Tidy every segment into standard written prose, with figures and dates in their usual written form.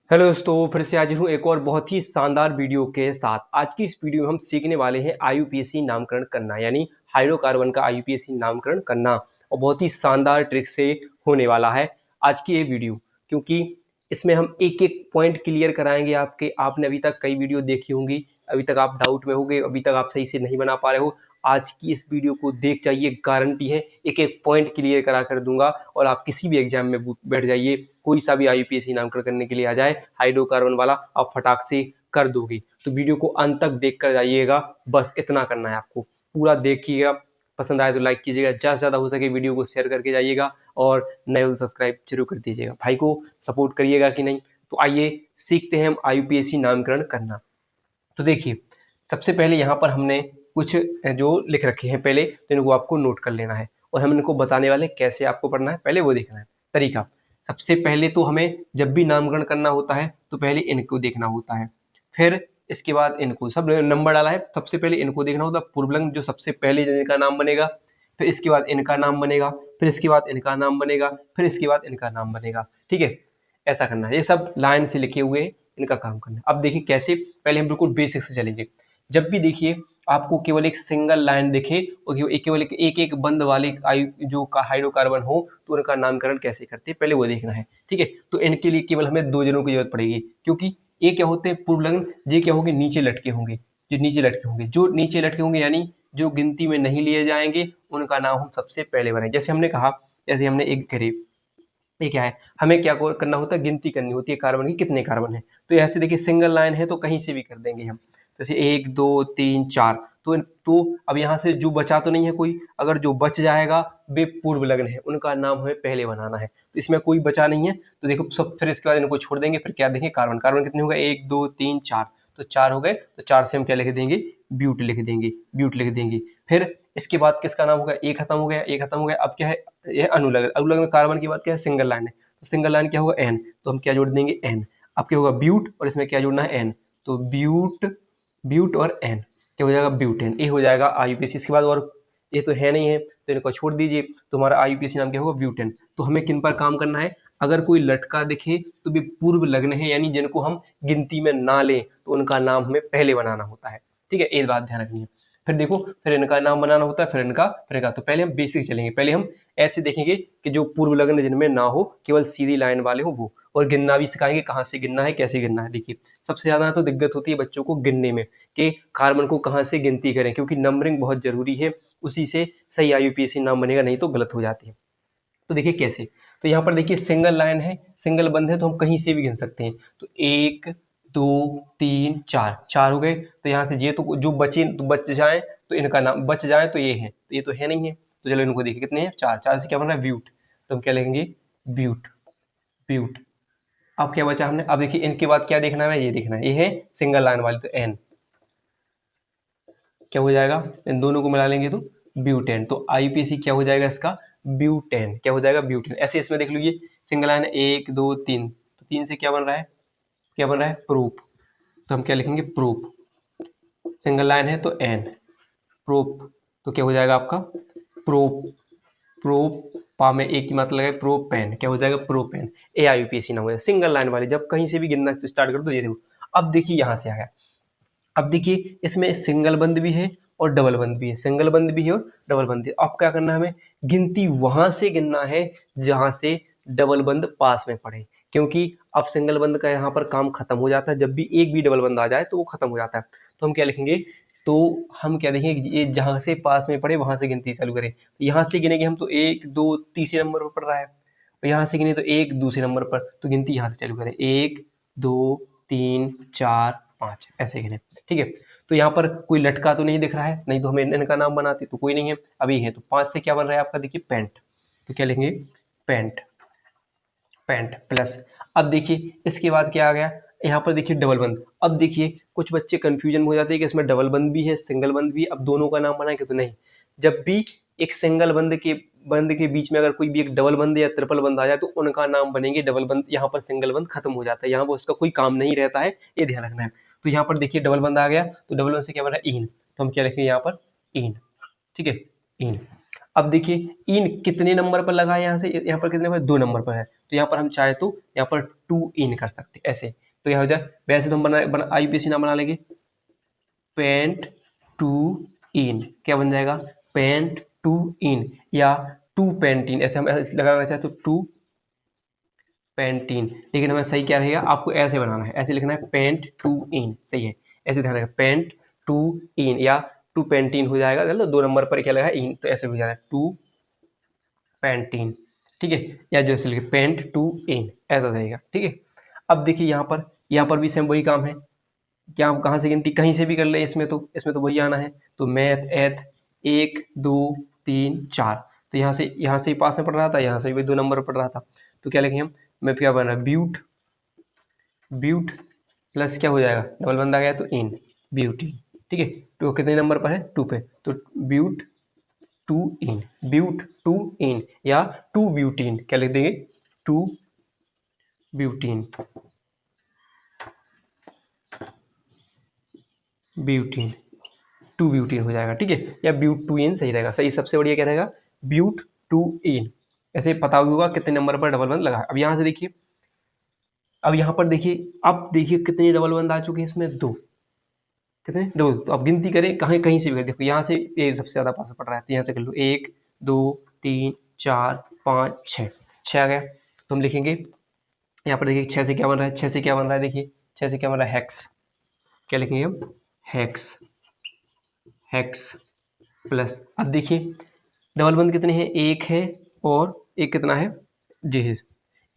Hello दोस्तों, फिर से हाजिर हूँ एक और बहुत ही शानदार वीडियो के साथ। आज की इस वीडियो में हम सीखने वाले हैं आईयूपीएसी नामकरण करना, यानी हाइड्रोकार्बन का आईयूपीएसी नामकरण करना। और बहुत ही शानदार ट्रिक से होने वाला है आज की ये वीडियो, क्योंकि इसमें हम एक एक पॉइंट क्लियर कराएंगे आपके। आपने अभी तक कई वीडियो देखी होंगी, अभी तक आप डाउट में होंगे, अभी तक आप सही से नहीं बना पा रहे हो। आज की इस वीडियो को देख जाइए, गारंटी है एक एक पॉइंट क्लियर करा कर दूंगा और आप किसी भी एग्जाम में बैठ जाइए, कोई सा भी आईयूपीएसी नामकरण करने के लिए आ जाए हाइड्रोकार्बन वाला, आप फटाक से कर दोगे। तो वीडियो को अंत तक देख कर जाइएगा, बस इतना करना है आपको, पूरा देखिएगा। पसंद आए तो लाइक कीजिएगा, ज़्यादा से ज़्यादा हो सके वीडियो को शेयर करके जाइएगा और नए हो सब्सक्राइब जरूर कर दीजिएगा। भाई को सपोर्ट करिएगा कि नहीं। तो आइए सीखते हैं हम आईयूपीएसी नामकरण करना। तो देखिए, सबसे पहले यहाँ पर हमने कुछ जो लिख रखे हैं पहले, तो इनको आपको नोट कर लेना है और हम इनको बताने वाले कैसे आपको पढ़ना है, पहले वो देखना है तरीका। सबसे पहले तो हमें जब भी नामकरण करना होता है तो पहले इनको देखना होता है, फिर इसके बाद इनको सब नंबर डाला है, सबसे पहले इनको देखना होता है पूर्वलंग, जो सबसे पहले जिनका नाम बनेगा, फिर इसके बाद इनका नाम बनेगा, फिर इसके बाद इनका नाम बनेगा, फिर इसके बाद इनका नाम बनेगा। ठीक है, ऐसा करना है, ये सब लाइन से लिखे हुए इनका काम करना है। अब देखिए कैसे, पहले हम बिल्कुल बेसिक से चलेंगे। जब भी देखिए आपको केवल एक सिंगल लाइन दिखे और केवल एक एक बंद वाले जो हाइड्रोकार्बन हो, तो उनका नामकरण कैसे करते हैं पहले वो देखना है। ठीक है, तो इनके लिए केवल हमें दो जनों की जरूरत पड़ेगी, क्योंकि ये क्या होते हैं पूर्वलग्न, ये क्या होंगे नीचे लटके होंगे, जो नीचे लटके होंगे, जो नीचे लटके होंगे यानी जो गिनती में नहीं लिए जाएंगे, उनका नाम हम सबसे पहले बनाएंगे। जैसे हमने कहा, जैसे हमने एक करे, ये क्या है, हमें क्या करना होता है, गिनती करनी होती है कार्बन की कितने कार्बन है। तो ऐसे देखिए सिंगल लाइन है तो कहीं से भी कर देंगे हम, जैसे 1 2 3 4। तो अब यहाँ से जो बचा तो नहीं है कोई, अगर जो बच जाएगा वे पूर्व लग्न है, उनका नाम हमें पहले बनाना है। तो इसमें कोई बचा नहीं है, तो देखो सब, फिर इसके बाद इनको छोड़ देंगे, फिर क्या देंगे, कार्बन। कार्बन कितने हो गए, 1 2 3 4, तो 4 हो गए, तो 4 से हम क्या लिख देंगे, ब्यूट लिख देंगे, ब्यूट लिख देंगे। फिर इसके बाद किसका नाम होगा, ए खत्म हो गया, ए खत्म हो गया। अब क्या है, ये अनुलग्न, अनुलग्न में कार्बन की बात क्या है, सिंगल लाइन है, तो सिंगल लाइन क्या होगा, एन, तो हम क्या जोड़ देंगे, एन। अब क्या होगा, ब्यूट, और इसमें क्या जोड़ना है, एन, तो ब्यूट, ब्यूट और एन क्या हो जाएगा, ब्यूटेन। ये हो जाएगा आईयूपीएसी। इसके बाद और ये तो है नहीं है तो इनको छोड़ दीजिए, तो हमारा आईयूपीएसी नाम क्या होगा, ब्यूटेन। तो हमें किन पर काम करना है, अगर कोई लटका दिखे तो भी पूर्व लग्न है, यानी जिनको हम गिनती में ना लें, तो उनका नाम हमें पहले बनाना होता है। ठीक है, ये बात ध्यान रखनी है। फिर देखो, फिर इनका नाम बनाना होता है, फिर इनका। तो पहले हम बेसिक चलेंगे, पहले हम ऐसे देखेंगे कि जो पूर्व लग्न जिनमें ना हो, केवल सीधी लाइन वाले हो वो, और गिनना भी सिखाएंगे, कहाँ से गिनना है, कैसे गिनना है। देखिए सबसे ज्यादा तो दिक्कत होती है बच्चों को गिनने में, कि कार्बन को कहाँ से गिनती करें, क्योंकि नंबरिंग बहुत जरूरी है, उसी से सही आईयूपीएसी नाम बनेगा, नहीं तो गलत हो जाती है। तो देखिए कैसे, तो यहाँ पर देखिए सिंगल लाइन है, सिंगल बंद है, तो हम कहीं से भी गिन सकते हैं। तो 1 2 3 4, 4 हो गए, तो यहाँ से ये तो जो बचे तो बच जाए, तो इनका नाम बच जाए, तो ये है, तो ये तो है नहीं है, तो चलो इनको देखिए कितने हैं, 4, 4 से क्या बन रहा है, ब्यूट, तो हम क्या लिखेंगे, ब्यूट, ब्यूट। अब क्या बचा हमने, अब देखिए इनके बाद क्या देखना है, ये देखना है, ये है सिंगल लाइन वाली, तो एन क्या हो जाएगा, इन दोनों को मिला लेंगे तो ब्यूटेन। तो आईयूपीएसी क्या हो जाएगा इसका, ब्यूटेन, क्या हो जाएगा, ब्यूटेन। ऐसे इसमें देख लीजिए सिंगल लाइन है, 1 2 3, तो 3 से क्या बन रहा है, क्या बन रहा है, प्रूफ, तो हम क्या लिखेंगे, प्रूफ। सिंगल लाइन है तो एन, प्रूफ, तो क्या हो जाएगा आपका, प्रोप, प्रोप पा में एक की मात्रा लगाए, प्रोपेन, क्या हो जाएगा, प्रोपेन। ए आईयूपीएसी नाम हो जाएगा सिंगल लाइन वाली, जब कहीं से भी गिनना स्टार्ट कर दो, ये देखो। अब देखिए यहाँ से आ गया, अब देखिए इसमें सिंगल बंद भी है और डबल बंद भी है, सिंगल बंद भी है और डबल बंद भी है। अब क्या करना है, हमें गिनती वहां से गिनना है जहां से डबल बंद पास में पड़े, क्योंकि अब सिंगल बंद का यहाँ पर काम खत्म हो जाता है, जब भी एक भी डबल बंद आ जाए तो वो खत्म हो जाता है। तो हम क्या लिखेंगे, तो हम क्या देखेंगे, ये जहां से पास में पड़े वहां से गिनती चालू करें। तो यहाँ से गिनेंगे हम, तो 1 2 तीसरे नंबर पर पड़ रहा है, और यहाँ से गिने तो 1 दूसरे नंबर पर, तो गिनती यहाँ से चालू करें, 1 2 3 4 5, ऐसे गिने। ठीक है, तो यहाँ पर कोई लटका तो नहीं दिख रहा है, नहीं तो हमें इनका नाम बनाते, तो कोई नहीं है, अभी है। तो 5 से क्या बन रहा है आपका, देखिए पेंट, तो क्या लिखेंगे, पेंट, पेंट प्लस। अब देखिए इसके बाद क्या आ गया, यहाँ पर देखिए डबल बंद। अब देखिए कुछ बच्चे कंफ्यूजन हो जाते हैं कि इसमें डबल बंद भी है सिंगल बंद भी, अब दोनों का नाम बनाएंगे, तो नहीं। जब भी एक सिंगल बंद के बीच में अगर कोई भी एक डबल बंद या ट्रिपल बंद आ जाए, तो उनका नाम बनेंगे डबल बंद। यहाँ पर सिंगल बंद खत्म हो जाता है, यहाँ पर उसका कोई काम नहीं रहता है, ये ध्यान रखना है। तो यहाँ पर देखिए डबल बंद आ गया, तो डबल बंद से क्या बन रहा है, इन, तो हम क्या लिखेंगे यहाँ पर, इन। ठीक है, इन। अब देखिए इन कितने नंबर पर लगा है, यहाँ से यहाँ पर कितने नंबर, 2 नंबर पर है, तो यहाँ पर हम चाहे तो यहाँ पर टू इन कर सकते हैं ऐसे, तो यह हो जाए। वैसे तो हम IUPAC नाम बना लेंगे पेंट टू इन, क्या बन जाएगा पेंट टू इन या टू पेंटिन, ऐसे हम लगाना चाहे तो टू पेंटिन, लेकिन हमें सही क्या रहेगा, आपको ऐसे बनाना है, ऐसे लिखना है पेंट टू इन, सही है, ऐसे ध्यान रखें पेंट टू इन या टू पेंटिन हो जाएगा, चलो 2 नंबर पर क्या लगा इन, तो ऐसे हो जाएगा टू पेंटिन, ठीक है, या जैसे लिखे पेंट टू इन ऐसा रहेगा, ठीक है। अब देखिए यहाँ पर भी सेम वही काम है, क्या हम कहाँ से गिनती कहीं से भी कर ले, इसमें तो वही आना है, तो मैथ एथ 1 2 3 4, तो यहाँ से ही पास में पढ़ रहा था, यहाँ से भी 2 नंबर पढ़ रहा था, तो क्या लिखेंगे हम, मैं क्या बन रहा है ब्यूट प्लस क्या हो जाएगा डबल बंद आ गया तो इन ब्यूटी, ठीक है, तो कितने नंबर पर है 2 पे, तो ब्यूट टू इन या टू ब्यूटीन, क्या लिख देंगे टू ब्यूटीन टू ब्यूटीन हो जाएगा, ठीक है, या ब्यूट टू इन सही रहेगा, सही सबसे बढ़िया क्या रहेगा ब्यूट टू इन, ऐसे पता होगा कितने नंबर पर डबल बंद लगा है। अब यहाँ से देखिए, अब यहाँ पर देखिए, अब देखिए कितने डबल बंद आ चुके हैं इसमें, 2, कितने 2, तो अब गिनती करें कहीं से भी करें, देखो यहाँ से ये सबसे ज्यादा पास पड़ रहा है, तो यहाँ से कर लो 1 2 3 4 5 6 आ गया, तो हम लिखेंगे यहाँ पर देखिए 6 से क्या बन रहा है, 6 से क्या बन रहा है, देखिए 6 से क्या बन रहा है हेक्स, क्या लिखेंगे हम हेक्स प्लस, अब देखिए डबल बंद कितने हैं, एक है और एक कितना है जी,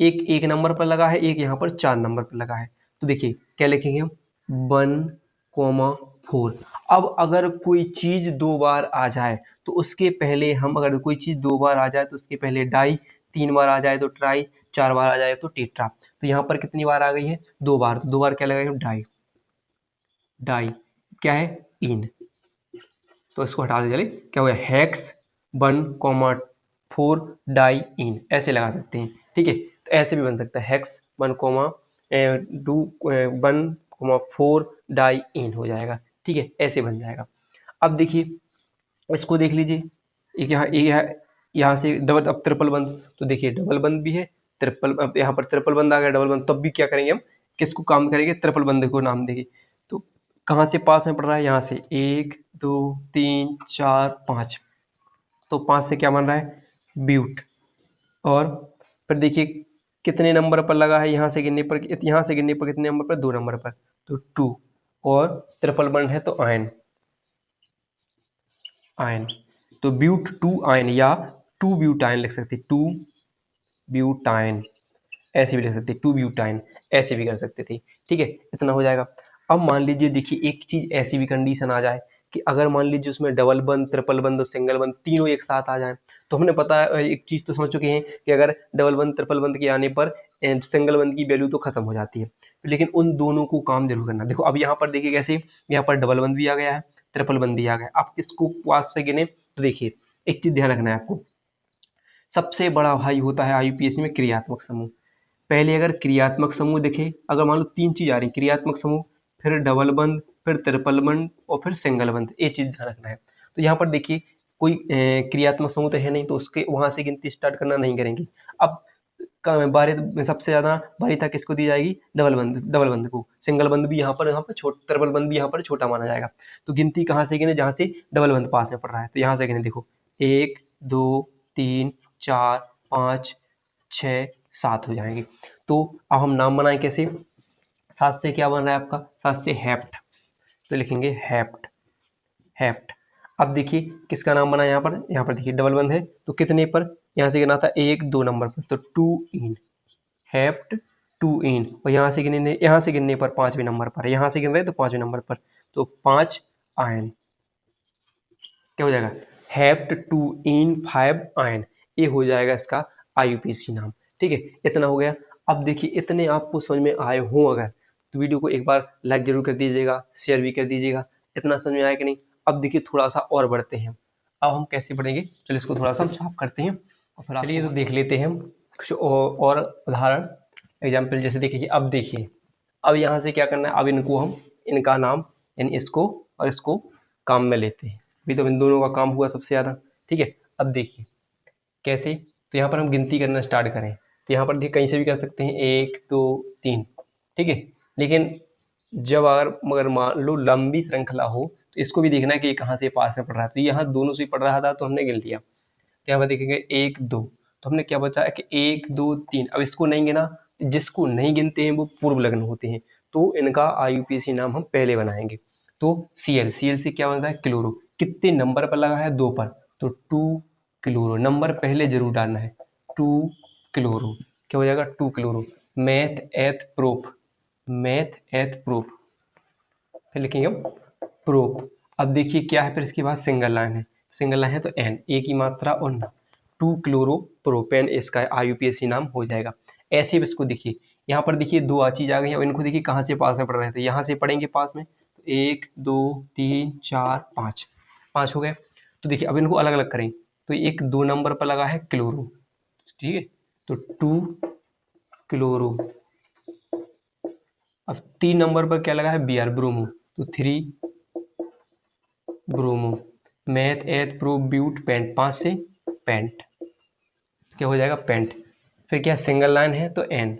एक नंबर पर लगा है, एक यहाँ पर 4 नंबर पर लगा है, तो देखिए क्या लिखेंगे हम 1,4। अब अगर कोई चीज 2 बार आ जाए तो उसके पहले हम, अगर कोई चीज 2 बार आ जाए तो उसके पहले डाई, 3 बार आ जाए तो ट्राई, 4 बार आ जाए तो टेट्रा, तो यहाँ पर कितनी बार आ गई है 2 बार, तो 2 बार क्या लगाएंगे डाई क्या है इन, तो इसको हटा दे, चलिए क्या हो गया हेक्स 1,4 डाई इन, ऐसे लगा सकते हैं, ठीक है, तो ऐसे भी बन सकता है हेक्स 1,4 डाई इन हो जाएगा, ठीक है, ऐसे बन जाएगा। अब देखिए इसको देख लीजिए, एक यहाँ से डबल, अब ट्रिपल बंद, तो देखिए डबल बंद भी है ट्रिपल, अब यहाँ पर ट्रिपल बंद आ गया डबल बंद, तब भी क्या करेंगे हम, किसको काम करेंगे ट्रिपल बंद को नाम देंगे, तो कहाँ से पास में पड़ रहा है, यहाँ से 1 2 3 4 5, तो 5 से क्या बन रहा है ब्यूट, और फिर देखिए कितने नंबर पर लगा है, यहाँ से गिनने पर कितने नंबर पर 2 नंबर पर, तो 2, और ट्रिपल बंद है तो आयन, तो ब्यूट टू आयन या टू ब्यूटाइन लिख सकते, टू ब्यूटाइन ऐसे भी लिख सकते, टू ब्यूटाइन ऐसे भी कर सकते थे, ठीक है, इतना हो जाएगा। अब मान लीजिए देखिए एक चीज ऐसी भी कंडीशन आ जाए कि अगर मान लीजिए उसमें डबल बंद ट्रिपल बंद और सिंगल बंद तीनों एक साथ आ जाए, तो हमने पता है एक चीज तो समझ चुके हैं कि अगर डबल बंद ट्रिपल बंद के आने पर सिंगल बंद की वैल्यू तो खत्म हो जाती है, लेकिन उन दोनों को काम जरूर करना। देखो अब यहाँ पर देखिए कैसे, यहाँ पर डबल बंद भी आ गया है ट्रिपल बंद भी आ गया, आप किसको पास से गिने, तो देखिए एक चीज ध्यान रखना है आपको, सबसे बड़ा भाई होता है IUPAC में क्रियात्मक समूह। पहले अगर क्रियात्मक समूह देखे, अगर मान लो 3 चीज आ रही क्रियात्मक समूह, फिर डबल बंद, फिर ट्रिपल बंद और फिर सिंगल बंद, ये चीज ध्यान रखना है। तो यहाँ पर देखिए कोई क्रियात्मक समूह तो है नहीं, तो उसके वहां से गिनती स्टार्ट करना नहीं करेंगे। अब बारी सबसे ज्यादा बारी था किसको दी जाएगी, डबल बंद को, सिंगल बंद भी यहाँ पर छोटा, ट्रिपल बंद भी यहाँ पर छोटा माना जाएगा। तो गिनती कहाँ से गिने, जहाँ से डबल बंद पास में पड़ रहा है, तो यहाँ से गिने, देखो 1 2 3 4 5 6 7 हो जाएंगे। तो अब हम नाम बनाएं कैसे, 7 से क्या बन रहा है आपका, 7 से हेप्ट, तो लिखेंगे हेप्ट। अब देखिए किसका नाम बना है यहाँ पर देखिए डबल बंद है तो कितने पर, यहाँ से गिना था 1 2 नंबर पर, तो 2 इन हेप्ट 2 इन, और यहाँ से गिनने पर 5वें नंबर पर, यहाँ से गिन रहे तो 5वें नंबर पर, तो 5 आयन, क्या हो जाएगा हेप्ट 2 इन 5 आयन, ये हो जाएगा इसका IUPAC नाम, ठीक है, इतना हो गया। अब देखिए इतने आपको समझ में आए हो अगर, तो वीडियो को एक बार लाइक जरूर कर दीजिएगा, शेयर भी कर दीजिएगा, इतना समझ में आया कि नहीं। अब देखिए थोड़ा सा और बढ़ते हैं, अब हम कैसे बढ़ेंगे, चलिए इसको थोड़ा सा हम साफ करते हैं और फिर चलिए तो देख लेते हैं हम कुछ और उदाहरण एग्जाम्पल। जैसे देखिए अब देखिए, अब यहाँ से क्या करना है, अब इनको हम इनका नाम यानी इसको और इसको काम में लेते हैं, अभी तो इन दोनों का काम हुआ सबसे ज़्यादा, ठीक है। अब देखिए कैसे, तो यहाँ पर हम गिनती करना स्टार्ट करें, तो यहाँ पर देखिए कहीं से भी कर सकते हैं 1 2 3, ठीक है। लेकिन जब मगर मान लो लंबी श्रृंखला हो तो इसको भी देखना है कि ये कहाँ से पास में पढ़ रहा है। तो यहाँ दोनों से पढ़ रहा था तो हमने गिन लिया। तो यहाँ पर देखेंगे 1 2, तो हमने क्या बचा है कि 1 2 3। अब इसको नहीं गिना, जिसको नहीं गिनते हैं वो पूर्व लग्न होते हैं, तो इनका IUPAC नाम हम पहले बनाएंगे। तो Cl से क्या बनता है क्लोरो, कितने नंबर पर लगा है 2 पर, तो 2 क्लोरो, नंबर पहले जरूर डालना है, 2 क्लोरो, क्या हो जाएगा 2 क्लोरो। मैथ एथ प्रोप, मैथ एथ प्रोप, फिर लिखेंगे हम प्रोप। अब देखिए क्या है, फिर इसके बाद सिंगल लाइन है, सिंगल लाइन है तो एन, एक ही मात्रा और ना, 2 क्लोरो प्रोपेन इसका IUPAC नाम हो जाएगा। ऐसे भी इसको देखिए, यहाँ पर देखिए दो चीज आ गई, अब इनको देखिए कहाँ से पास में पढ़ रहे थे, यहाँ से पढ़ेंगे पास में, तो 1 2 3 4 5, 5 हो गए। तो देखिए अब इनको अलग अलग करें, तो एक 2 नंबर पर लगा है क्लोरो, ठीक है, तो 2 क्लोरो। अब 3 नंबर पर क्या लगा है Br ब्रोमो, तो 3 bromo. Meth eth prop but pent, 5 से पेंट, क्या हो जाएगा पेंट। फिर क्या सिंगल लाइन है तो एन,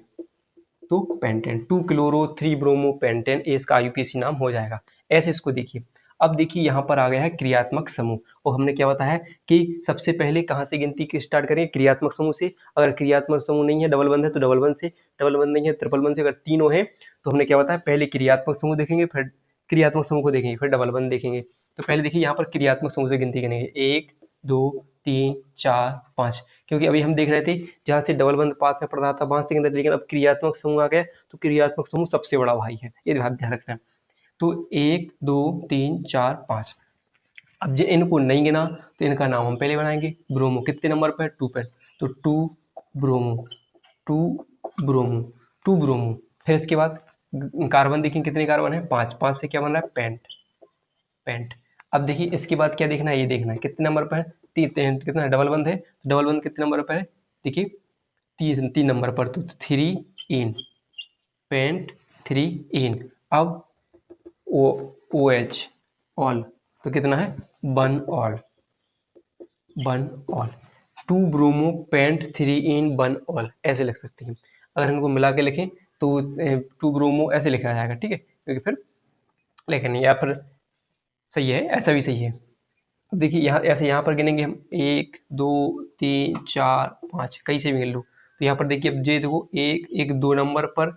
तो पेंटेन, 2 क्लोरो 3 ब्रोमो पेंटेन, ये इसका IUPAC नाम हो जाएगा। ऐसे इसको देखिए। अब देखिए यहाँ पर आ गया है क्रियात्मक समूह, और हमने क्या बताया कि सबसे पहले कहाँ से गिनती की स्टार्ट करें, क्रियात्मक समूह से। अगर क्रियात्मक समूह नहीं है, डबल बंद है तो डबल बंद से, डबल बंद नहीं है ट्रिपल बंद से, अगर तीनों है तो हमने क्या बताया पहले क्रियात्मक समूह देखेंगे, फिर क्रियात्मक समूह को देखेंगे, फिर डबल बंद देखेंगे। तो पहले देखिए यहाँ पर क्रियात्मक समूह से गिनती करेंगे, 1 2 3 4 5, क्योंकि अभी हम देख रहे थे जहाँ से डबल बंद पास में पड़ रहा था वहां से गिनते थे, लेकिन अब क्रियात्मक समूह आ गया तो क्रियात्मक समूह सबसे बड़ा भाई है, ये ध्यान रखना है। तो 1 2 3 4 5। अब जो इनको नहीं गिना तो इनका नाम हम पहले बनाएंगे, ब्रोमो कितने नंबर पर, 2 पर, तो 2 ब्रोमो, 2 ब्रोमो, 2 ब्रोमो। फिर इसके बाद कार्बन देखें कितने कार्बन है, 5, 5 से क्या बन रहा है पेंट, पेंट। अब देखिए इसके बाद क्या देखना है, ये देखना है कितने नंबर पर है, कितना डबल बंद है, तो डबल बंद कितने नंबर पर है, देखिए 3 नंबर पर, तो 3 इन पेंट, 3 इन। अब OH ऑल, तो कितना है 1 ऑल, 1 ऑल, 2 ब्रोमो पेंट 3 इन 1 ऑल, ऐसे लिख सकते हैं। अगर इनको मिला के लिखें तो 2 ब्रोमो ऐसे लिखा जाएगा, ठीक है, क्योंकि फिर लिखें नहीं, या फिर सही है, ऐसा भी सही है। अब देखिए यहाँ ऐसे यहाँ पर गिनेंगे हम 1 2 3 4 5, कहीं से भी गिन लो। तो यहाँ पर देखिए अब ये देखो एक 2 नंबर पर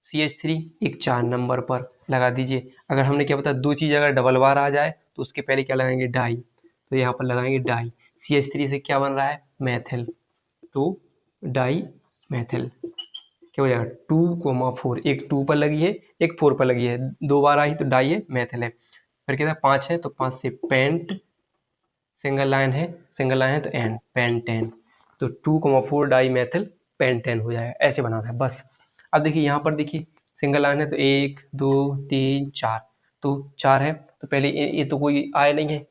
CH3, एक 4 नंबर पर लगा दीजिए। अगर हमने क्या बताया, दो चीज़ अगर डबल बार आ जाए तो उसके पहले क्या लगाएंगे, डाई, तो यहाँ पर लगाएंगे डाई। CH3 से क्या बन रहा है मैथिल, तो डाई मैथिल, क्या हो जाएगा 2,4, एक 2 पर लगी है एक 4 पर लगी है, 2 बार आई तो डाई है मैथिल है। फिर कहता है 5 है तो 5 से पेंट, सिंगल लाइन है, सिंगल लाइन है तो एन, पेंटेन, तो 2,4 डाई मैथिल पेंटेन हो जाएगा, ऐसे बनाना है बस। अब देखिए यहाँ पर देखिए सिंगल लाइन है तो 1 2 3 4, तो 4 है तो पहले ये तो कोई आया नहीं है।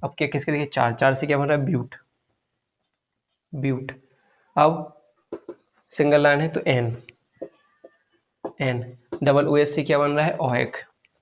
अब क्या किसके देखिए 4, 4 से क्या बन रहा है ब्यूट, ब्यूट। अब सिंगल लाइन है तो एन, एन, डबल OH से क्या बन रहा है ओएक,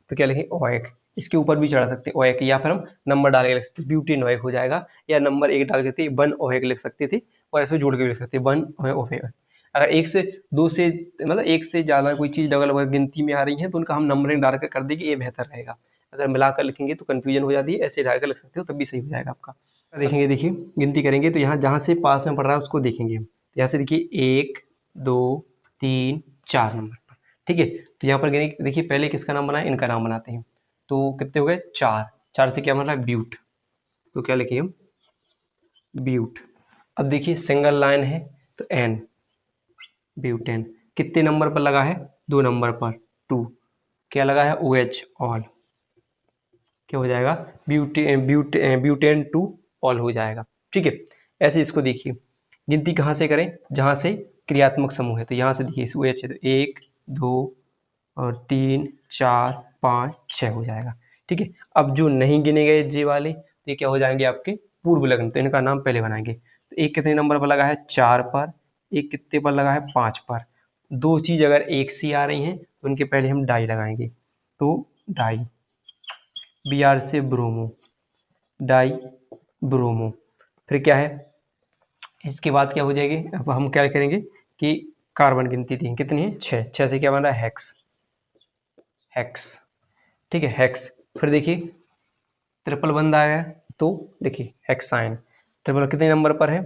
तो क्या लिखें ओएक। इसके ऊपर भी चढ़ा सकते हैं ओएक, या फिर हम नंबर डाल के लिख सकते हैं ब्यूटेन ओएक हो जाएगा, या नंबर 1 डाल सकते 1 ओएक लिख सकते थे, और ऐसे जोड़ के भी लिख सकते 1 ओएक। अगर 1 से 2 से मतलब 1 से ज़्यादा कोई चीज़ डबल वगैरह गिनती में आ रही है तो उनका हम नंबरिंग डाल कर देंगे, ये बेहतर रहेगा। अगर मिलाकर लिखेंगे तो कन्फ्यूजन हो जाती है, ऐसे डाल कर लिख सकते हो तब भी सही हो जाएगा आपका। देखेंगे देखिए गिनती करेंगे तो यहाँ जहाँ से पास में पड़ रहा है उसको देखेंगे हम, तो यहाँ से देखिए 1 2 3 4 नंबर पर, ठीक है। तो यहाँ पर देखिए पहले किसका नाम बना है, इनका नाम बनाते हैं, तो कितने हो गए 4, 4 से क्या बन रहा है ब्यूट, तो क्या लिखेंगे हम ब्यूट। अब देखिए सिंगल लाइन है तो एन, ब्यूटेन, कितने नंबर पर लगा है 2 नंबर पर, 2, क्या लगा है OH ऑल, क्या हो जाएगा ब्यूटेन 2 ऑल हो जाएगा, ठीक है। ऐसे इसको देखिए गिनती कहाँ से करें, जहाँ से क्रियात्मक समूह है, तो यहाँ से देखिए इस OH है तो 1 2 और 3 4 5 6 हो जाएगा, ठीक है। अब जो नहीं गिने गए जे वाले तो ये क्या हो जाएंगे आपके पूर्व लग्न, तो इनका नाम पहले बनाएंगे। तो एक कितने नंबर पर लगा है 4 पर, एक कितने पर लगा है 5 पर। दो चीज अगर एक सी आ रही हैं तो उनके पहले हम डाई लगाएंगे, तो डाई, Br से ब्रोमो, डाई ब्रोमो। फिर क्या है इसके बाद क्या हो जाएगी, अब हम क्या करेंगे कि कार्बन गिनती थी कितनी है, 6, 6 से क्या बन रहा है, हेक्स, हेक्स, ठीक है, हेक्स। फिर देखिए ट्रिपल बंद आ गया, तो देखिए हेक्साइन, ट्रिपल कितने नंबर पर है,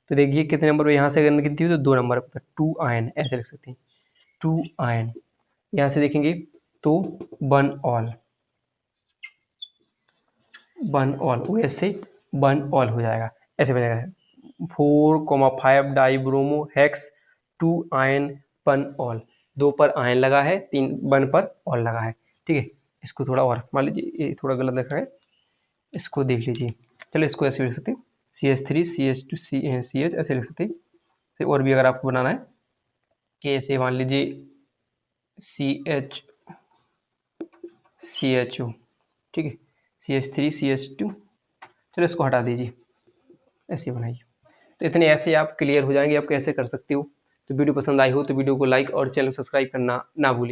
तो देखिए कितने नंबर पर, यहाँ से अगर गिनती हुई तो 2 नंबर पर, 2 आयन ऐसे लिख सकते हैं, 2 आयन। यहाँ से देखेंगे तो वन ऑल, वन ऑल वैसे वन ऑल हो जाएगा, ऐसे बनेगा 4,5 die bromo hex 2 ion one all, 2 पर आयन लगा है, 3 वन पर ऑल लगा है, ठीक है। इसको थोड़ा और मान लीजिए ये थोड़ा गलत लिखा है, इसको देख लीजिए, चलो इसको ऐसे लिख सकते हैं, CH3 CH2 CH ऐसे लिख सकते हैं। और भी अगर आपको बनाना है कि ऐसे मान लीजिए CHO, ठीक है, CH3 CH2, चलो इसको हटा दीजिए, ऐसे बनाइए। तो इतने ऐसे आप क्लियर हो जाएंगे आप कैसे कर सकते हो। तो वीडियो पसंद आई हो तो वीडियो को लाइक और चैनल सब्सक्राइब करना ना भूलिए।